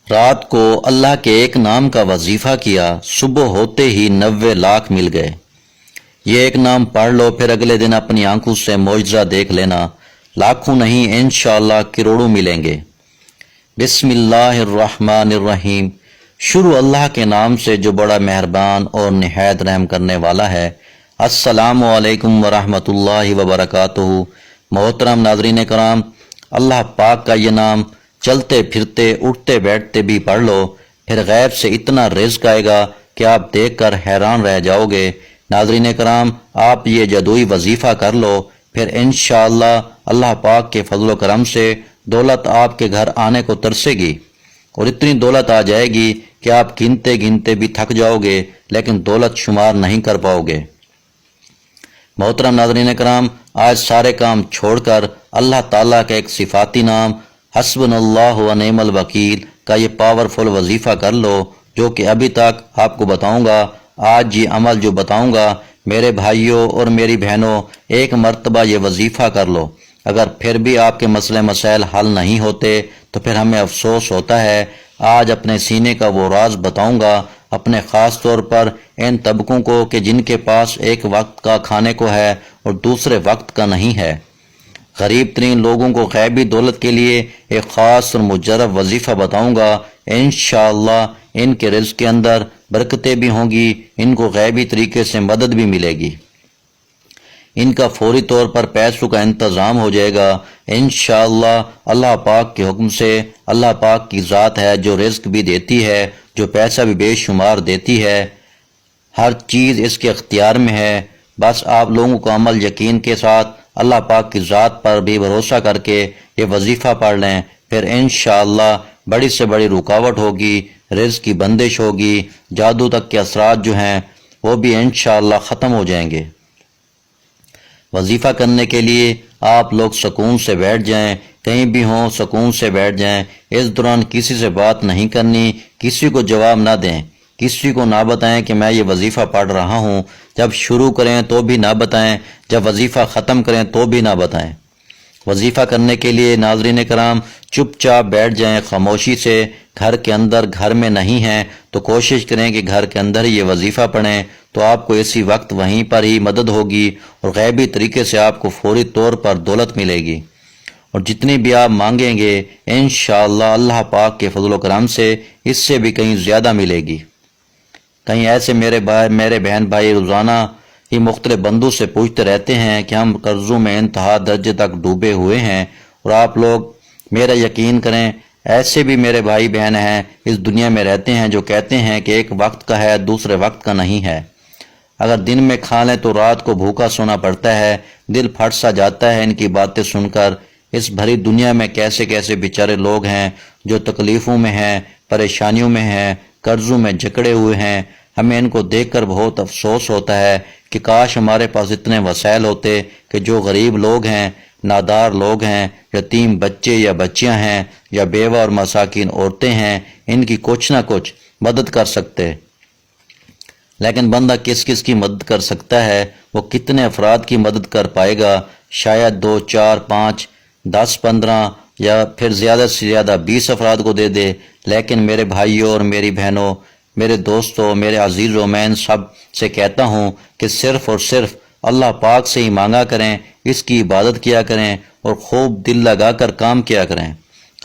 رات کو اللہ کے ایک نام کا وظیفہ کیا، صبح ہوتے ہی 90 لاکھ مل گئے۔ یہ ایک نام پڑھ لو، پھر اگلے دن اپنی آنکھوں سے معجزہ دیکھ لینا، لاکھوں نہیں انشاءاللہ کروڑوں ملیں گے۔ بسم اللہ الرحمن الرحیم، شروع اللہ کے نام سے جو بڑا مہربان اور نہایت رحم کرنے والا ہے۔ السلام علیکم ورحمۃ اللہ وبرکاتہ۔ محترم ناظرین کرام، اللہ پاک کا یہ نام چلتے پھرتے اٹھتے بیٹھتے بھی پڑھ لو، پھر غیب سے اتنا رزق آئے گا کہ آپ دیکھ کر حیران رہ جاؤ گے۔ ناظرین کرام، آپ یہ جدوئی وظیفہ کر لو، پھر انشاءاللہ اللہ پاک کے فضل و کرم سے دولت آپ کے گھر آنے کو ترسے گی، اور اتنی دولت آ جائے گی کہ آپ گنتے گنتے بھی تھک جاؤ گے، لیکن دولت شمار نہیں کر پاؤ گے۔ محترم ناظرین کرام، آج سارے کام چھوڑ کر اللہ تعالیٰ کا ایک صفاتی نام حسبنا اللہ و نعم الوکیل کا یہ پاورفل وظیفہ کر لو، جو کہ ابھی تک آپ کو بتاؤں گا۔ آج یہ عمل جو بتاؤں گا، میرے بھائیوں اور میری بہنوں، ایک مرتبہ یہ وظیفہ کر لو۔ اگر پھر بھی آپ کے مسئلے مسائل حل نہیں ہوتے تو پھر ہمیں افسوس ہوتا ہے۔ آج اپنے سینے کا وہ راز بتاؤں گا، اپنے خاص طور پر ان طبقوں کو کہ جن کے پاس ایک وقت کا کھانے کو ہے اور دوسرے وقت کا نہیں ہے۔ غریب ترین لوگوں کو غیبی دولت کے لیے ایک خاص اور مجرب وظیفہ بتاؤں گا۔ انشاءاللہ ان کے رزق کے اندر برکتیں بھی ہوں گی، ان کو غیبی طریقے سے مدد بھی ملے گی، ان کا فوری طور پر پیسوں کا انتظام ہو جائے گا۔ انشاءاللہ اللہ پاک کے حکم سے، اللہ پاک کی ذات ہے جو رزق بھی دیتی ہے، جو پیسہ بھی بے شمار دیتی ہے، ہر چیز اس کے اختیار میں ہے۔ بس آپ لوگوں کو عمل یقین کے ساتھ اللہ پاک کی ذات پر بھی بھروسہ کر کے یہ وظیفہ پڑھ لیں، پھر انشاءاللہ بڑی سے بڑی رکاوٹ ہوگی، رزق کی بندش ہوگی، جادو تک کے اثرات جو ہیں وہ بھی انشاءاللہ ختم ہو جائیں گے۔ وظیفہ کرنے کے لیے آپ لوگ سکون سے بیٹھ جائیں، کہیں بھی ہوں سکون سے بیٹھ جائیں۔ اس دوران کسی سے بات نہیں کرنی، کسی کو جواب نہ دیں، کسی کو نہ بتائیں کہ میں یہ وظیفہ پڑھ رہا ہوں۔ جب شروع کریں تو بھی نہ بتائیں، جب وظیفہ ختم کریں تو بھی نہ بتائیں۔ وظیفہ کرنے کے لیے ناظرین کرام چپ چاپ بیٹھ جائیں، خاموشی سے۔ گھر کے اندر گھر میں نہیں ہیں تو کوشش کریں کہ گھر کے اندر ہی یہ وظیفہ پڑھیں، تو آپ کو اسی وقت وہیں پر ہی مدد ہوگی اور غیبی طریقے سے آپ کو فوری طور پر دولت ملے گی، اور جتنی بھی آپ مانگیں گے انشاءاللہ اللہ پاک کے فضل و کرم سے اس سے بھی کہیں زیادہ ملے گی۔ کہیں ایسے میرے بہن بھائی روزانہ ہی مختلف بندوں سے پوچھتے رہتے ہیں کہ ہم قرضوں میں انتہا درجے تک ڈوبے ہوئے ہیں، اور آپ لوگ میرا یقین کریں، ایسے بھی میرے بھائی بہن ہیں اس دنیا میں رہتے ہیں جو کہتے ہیں کہ ایک وقت کا ہے دوسرے وقت کا نہیں ہے۔ اگر دن میں کھا لیں تو رات کو بھوکا سونا پڑتا ہے۔ دل پھٹ سا جاتا ہے ان کی باتیں سن کر۔ اس بھری دنیا میں کیسے کیسے بیچارے لوگ ہیں جو تکلیفوں میں ہیں، پریشانیوں میں ہیں، قرضوں میں جکڑے ہوئے ہیں۔ ہمیں ان کو دیکھ کر بہت افسوس ہوتا ہے کہ کاش ہمارے پاس اتنے وسائل ہوتے کہ جو غریب لوگ ہیں، نادار لوگ ہیں، یتیم بچے یا بچیاں ہیں، یا بیوہ اور مساکین عورتیں ہیں، ان کی کچھ نہ کچھ مدد کر سکتے۔ لیکن بندہ کس کس کی مدد کر سکتا ہے؟ وہ کتنے افراد کی مدد کر پائے گا؟ شاید 2 4 5 10 15 یا پھر زیادہ سے زیادہ 20 افراد کو دے دے۔ لیکن میرے بھائیوں اور میری بہنوں، میرے دوستوں، میرے عزیزوں، میں ان سب سے کہتا ہوں کہ صرف اور صرف اللہ پاک سے ہی مانگا کریں، اس کی عبادت کیا کریں اور خوب دل لگا کر کام کیا کریں۔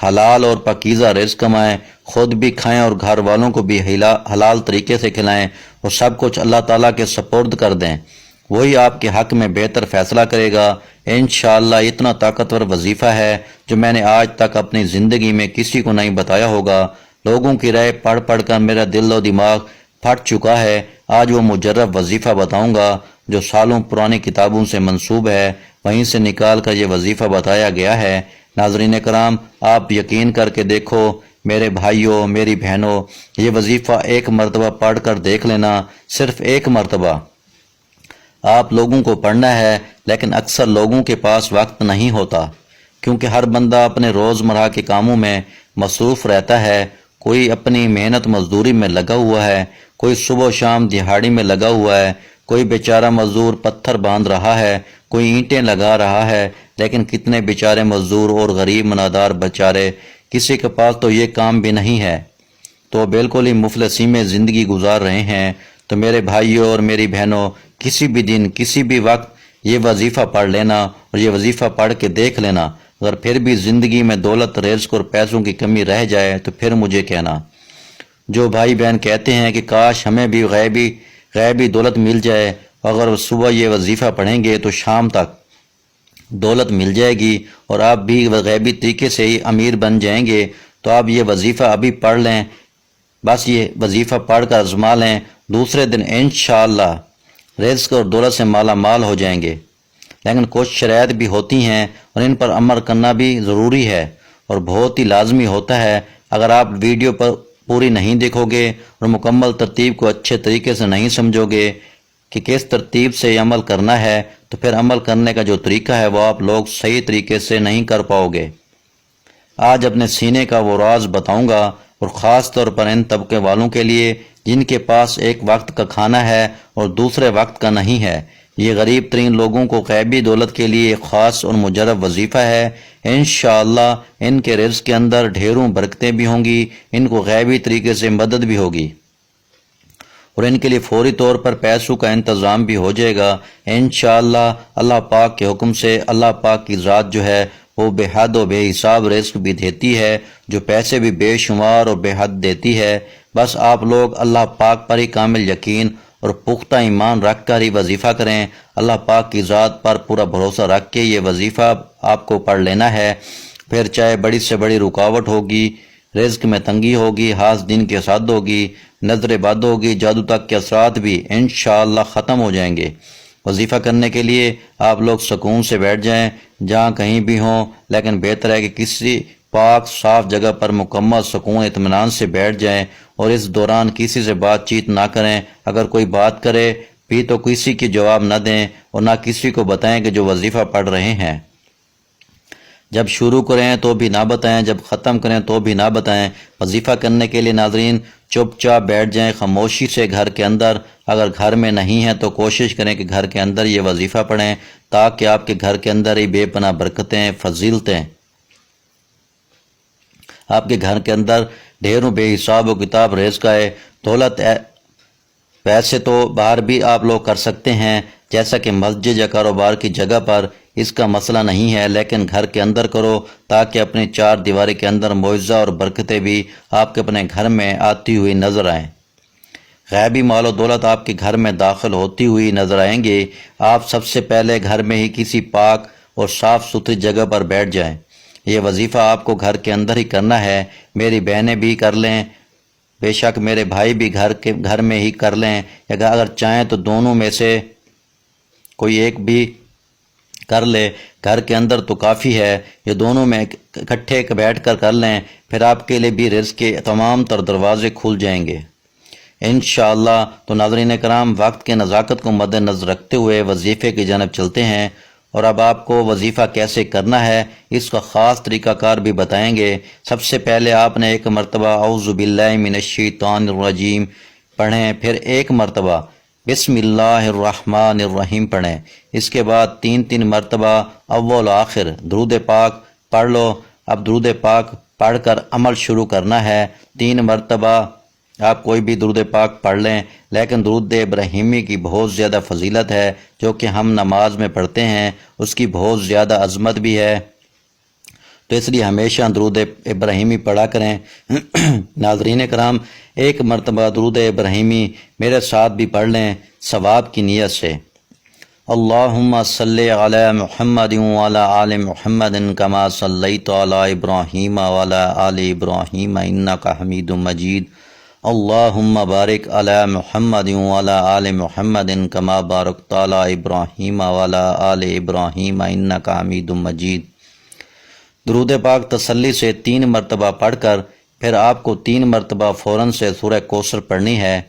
حلال اور پاکیزہ رزق کمائیں، خود بھی کھائیں اور گھر والوں کو بھی حلال طریقے سے کھلائیں، اور سب کچھ اللہ تعالیٰ کے سپرد کر دیں۔ وہی آپ کے حق میں بہتر فیصلہ کرے گا۔ انشاءاللہ اتنا طاقتور وظیفہ ہے جو میں نے آج تک اپنی زندگی میں کسی کو نہیں بتایا ہوگا۔ لوگوں کی رائے پڑھ پڑھ کر میرا دل و دماغ پھٹ چکا ہے۔ آج وہ مجرب وظیفہ بتاؤں گا جو سالوں پرانی کتابوں سے منسوب ہے، وہیں سے نکال کر یہ وظیفہ بتایا گیا ہے۔ ناظرین کرام، آپ یقین کر کے دیکھو میرے بھائیوں، میری بہنوں، یہ وظیفہ ایک مرتبہ پڑھ کر دیکھ لینا، صرف ایک مرتبہ۔ آپ لوگوں کو پڑھنا ہے، لیکن اکثر لوگوں کے پاس وقت نہیں ہوتا، کیونکہ ہر بندہ اپنے روزمرہ کے کاموں میں مصروف رہتا ہے۔ کوئی اپنی محنت مزدوری میں لگا ہوا ہے، کوئی صبح و شام دہاڑی میں لگا ہوا ہے، کوئی بیچارہ مزدور پتھر باندھ رہا ہے، کوئی اینٹیں لگا رہا ہے۔ لیکن کتنے بیچارے مزدور اور غریب منادار بیچارے کسی کے پاس تو یہ کام بھی نہیں ہے، تو بالکل ہی مفلسی میں زندگی گزار رہے ہیں۔ تو میرے بھائیوں اور میری بہنوں، کسی بھی دن کسی بھی وقت یہ وظیفہ پڑھ لینا اور یہ وظیفہ پڑھ کے دیکھ لینا۔ اگر پھر بھی زندگی میں دولت، رزق اور پیسوں کی کمی رہ جائے تو پھر مجھے کہنا۔ جو بھائی بہن کہتے ہیں کہ کاش ہمیں بھی غیبی دولت مل جائے، اگر صبح یہ وظیفہ پڑھیں گے تو شام تک دولت مل جائے گی اور آپ بھی غیبی طریقے سے ہی امیر بن جائیں گے، تو آپ یہ وظیفہ ابھی پڑھ لیں، بس یہ وظیفہ پڑھ کر آزما لیں، دوسرے دن انشاءاللہ رزق اور دولت سے مالا مال ہو جائیں گے۔ لیکن کچھ شرائط بھی ہوتی ہیں اور ان پر عمل کرنا بھی ضروری ہے اور بہت ہی لازمی ہوتا ہے۔ اگر آپ ویڈیو پر پوری نہیں دیکھو گے اور مکمل ترتیب کو اچھے طریقے سے نہیں سمجھو گے کہ کس ترتیب سے عمل کرنا ہے، تو پھر عمل کرنے کا جو طریقہ ہے وہ آپ لوگ صحیح طریقے سے نہیں کر پاؤ گے۔ آج اپنے سینے کا وہ راز بتاؤں گا، اور خاص طور پر ان طبقے والوں کے لیے جن کے پاس ایک وقت کا کھانا ہے اور دوسرے وقت کا نہیں ہے۔ یہ غریب ترین لوگوں کو غیبی دولت کے لیے ایک خاص اور مجرب وظیفہ ہے۔ انشاءاللہ ان کے رزق کے اندر ڈھیروں برکتیں بھی ہوں گی، ان کو غیبی طریقے سے مدد بھی ہوگی اور ان کے لیے فوری طور پر پیسوں کا انتظام بھی ہو جائے گا انشاءاللہ۔ اللہ پاک کے حکم سے اللہ پاک کی ذات جو ہے وہ بے حد و بے حساب رزق بھی دیتی ہے، جو پیسے بھی بے شمار اور بے حد دیتی ہے۔ بس آپ لوگ اللہ پاک پر ہی کامل یقین اور پختہ ایمان رکھ کر ہی وظیفہ کریں، اللہ پاک کی ذات پر پورا بھروسہ رکھ کے یہ وظیفہ آپ کو پڑھ لینا ہے۔ پھر چاہے بڑی سے بڑی رکاوٹ ہوگی، رزق میں تنگی ہوگی، حاس دن کے ساتھ ہوگی، نظر بد ہوگی، جادو تک کے اثرات بھی انشاءاللہ ختم ہو جائیں گے۔ وظیفہ کرنے کے لیے آپ لوگ سکون سے بیٹھ جائیں، جہاں کہیں بھی ہوں، لیکن بہتر ہے کہ کسی پاک صاف جگہ پر مکمل سکون اطمینان سے بیٹھ جائیں اور اس دوران کسی سے بات چیت نہ کریں۔ اگر کوئی بات کرے بھی تو کسی کی جواب نہ دیں اور نہ کسی کو بتائیں کہ جو وظیفہ پڑھ رہے ہیں۔ جب شروع کریں تو بھی نہ بتائیں، جب ختم کریں تو بھی نہ بتائیں۔ وظیفہ کرنے کے لیے ناظرین چپ چاپ بیٹھ جائیں خاموشی سے گھر کے اندر۔ اگر گھر میں نہیں ہیں تو کوشش کریں کہ گھر کے اندر یہ وظیفہ پڑھیں، تاکہ آپ کے گھر کے اندر ہی بے پناہ برکتیں، فضیلتیں، آپ کے گھر کے اندر ڈھیروں بے حساب و کتاب رزق آئے، دولت پیسے تو باہر بھی آپ لوگ کر سکتے ہیں، جیسا کہ مسجد یا کاروبار کی جگہ پر، اس کا مسئلہ نہیں ہے، لیکن گھر کے اندر کرو تاکہ اپنی چار دیواری کے اندر معجزہ اور برکتیں بھی آپ کے اپنے گھر میں آتی ہوئی نظر آئیں۔ غیبی مال و دولت آپ کے گھر میں داخل ہوتی ہوئی نظر آئیں گے۔ آپ سب سے پہلے گھر میں ہی کسی پاک اور صاف ستھری جگہ پر بیٹھ جائیں۔ یہ وظیفہ آپ کو گھر کے اندر ہی کرنا ہے۔ میری بہنیں بھی کر لیں، بے شک میرے بھائی بھی گھر میں ہی کر لیں، یا اگر چاہیں تو دونوں میں سے کوئی ایک بھی کر لے، گھر کے اندر تو کافی ہے، یہ دونوں میں اکٹھے بیٹھ کر لیں، پھر آپ کے لیے بھی رزق کے تمام تر دروازے کھل جائیں گے انشاءاللہ۔ تو ناظرین کرام، وقت کے نزاکت کو مد نظر رکھتے ہوئے وظیفے کی جانب چلتے ہیں، اور اب آپ کو وظیفہ کیسے کرنا ہے اس کا خاص طریقہ کار بھی بتائیں گے۔ سب سے پہلے آپ نے ایک مرتبہ اعوذ باللہ من الشیطان الرجیم پڑھیں، پھر ایک مرتبہ بسم اللہ الرحمن الرحیم پڑھیں، اس کے بعد تین مرتبہ اول آخر درود پاک پڑھ لو۔ اب درود پاک پڑھ کر عمل شروع کرنا ہے۔ 3 مرتبہ آپ کوئی بھی درود پاک پڑھ لیں، لیکن درود ابراہیمی کی بہت زیادہ فضیلت ہے جو کہ ہم نماز میں پڑھتے ہیں، اس کی بہت زیادہ عظمت بھی ہے، تو اس لیے ہمیشہ درود ابراہیمی پڑھا کریں۔ ناظرین کرام، 1 مرتبہ درود ابراہیمی میرے ساتھ بھی پڑھ لیں ثواب کی نیت سے۔ اللہم صلی علی محمد وعلی آل محمد کما صلیت علی ابراہیم وعلی آل ابراہیم انک حمید مجید۔ اللہم بارک علی محمد وعلی آل محمد کما بارکت علی ابراہیم وعلی آل ابراہیم انک حمید مجید۔ درود پاک تسلی سے 3 مرتبہ پڑھ کر پھر آپ کو 3 مرتبہ فوراً سے سورہ کوثر پڑھنی ہے۔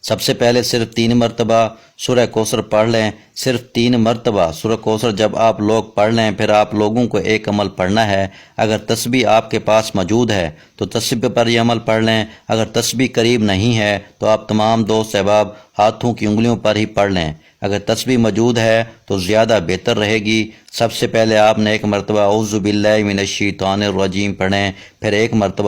سب سے پہلے صرف 3 مرتبہ سورہ کوثر پڑھ لیں، صرف 3 مرتبہ سورہ کوثر جب آپ لوگ پڑھ لیں پھر آپ لوگوں کو ایک عمل پڑھنا ہے۔ اگر تسبیح آپ کے پاس موجود ہے تو تسبیح پر یہ عمل پڑھ لیں، اگر تسبیح قریب نہیں ہے تو آپ تمام دوست احباب ہاتھوں کی انگلیوں پر ہی پڑھ لیں۔ اگر تسبیح موجود ہے تو زیادہ بہتر رہے گی۔ سب سے پہلے آپ نے ایک مرتبہ اعوذ باللہ من الشیطان الرجیم پڑھیں، پھر ایک مرتبہ